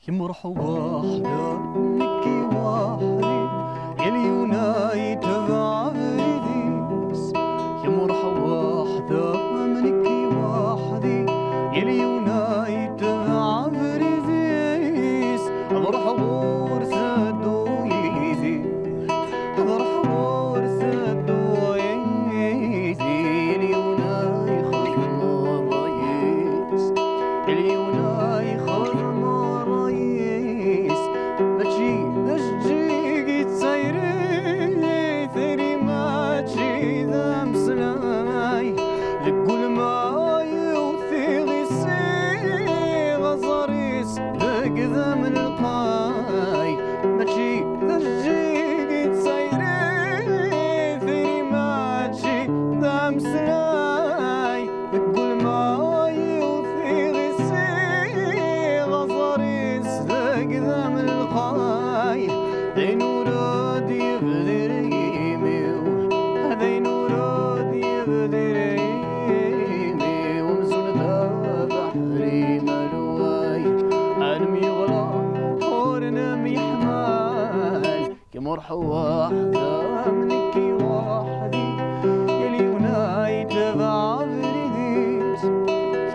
يمرح واحدة نكي وحدي اليونايت بعبريديس يمرح واحدة نكي وحدي اليونايت بعبريديس أضرح غورثة دويدي أضرح غورثة دويدي اليوناي خدم الرئيس اليوناي خدم الرئيس ماشي دشجيقي تسيري ثري ماشي ذا مسلاي لكل ما يوثيغي سي غزاريس ذاك ذا من القاي ماشي دشجيقي تسيري ثري ماشي ذا مسلاي لكل ما يوثيغي سي غزاريس ذاك ذا من القاي ذي نوراد يبدريمي هذي نوراد يبدريمي ومزون ذا بحري ملواي علم يغلى قورنا ميحمال كمرح واحدة منكي وحدي يليوناي تبع بريديس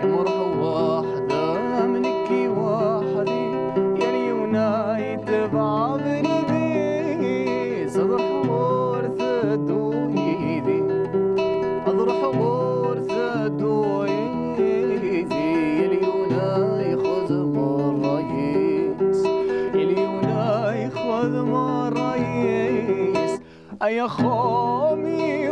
كمرح واحدة منكي وحدي يليوناي تبع بريديس أضرح غورثة دويدي أضرح غورثة دويدي يليوناي خدم الرئيس يليوناي خدم الرئيس أيا خامي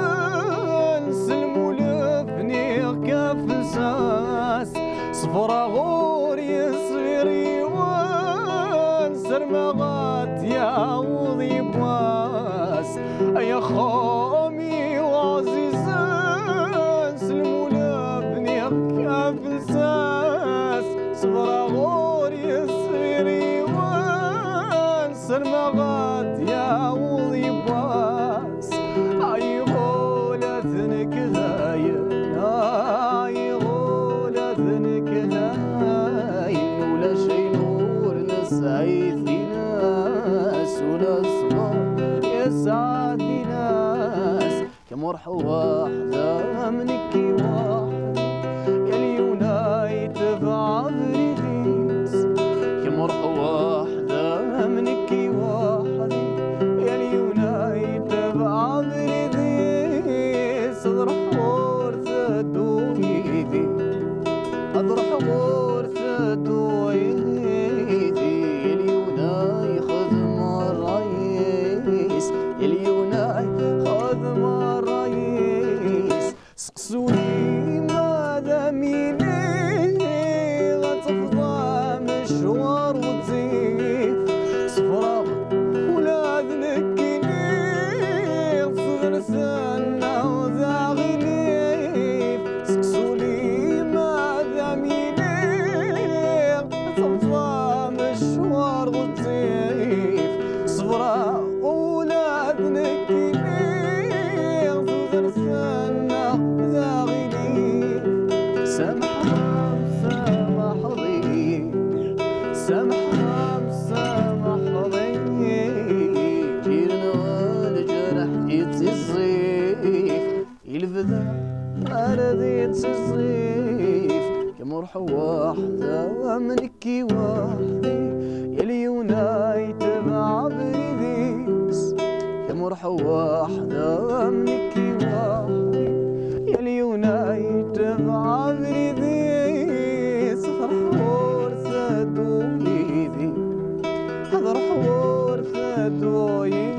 وعزيزان سلموا لبني كفلساس صفرا غور يصيري وان سرمغات يا وضي بواس أيا خامي وعزيزان سلموا لبني كفلساس صفرا غور يصيري وان سرمغات يا وضي بواس أي غولة ذنك ذاين أي غولة ذنك ذاين ولا شي نور نسعيثي ناس ولا صبر يسعدني ناس كمرح واحدة منكي وحدي يليوناي تبع بريديس كمرح واحدة منكي وحدي يليوناي تبع بريديس أضرح غورثة دويدي أضرح غورثة دويدي اليوناي خدم الرئيس اليوناي خدم الرئيس سقسوني ماذا ميني غتفضى مشوار وتزيف صفراغ ولا ذنكيني غصغر سنة وذا غليف سقسوني ماذا ميني غتفضى مشوار وتزيف صفراغ ولا ذنكيني غصغر سنة وذا غليف سامحها سامح ضيق سامحها سامح ضيق جيرنا الجرح يتصيف الفدا أرضيت الصيف كمرح واحدة منكي وحدي يليوناي تبع بريديس كمرح واحدة منكي وحدي يليوناي تبع بريديس فرح غورثة دويدي أضرح غورثة دويدي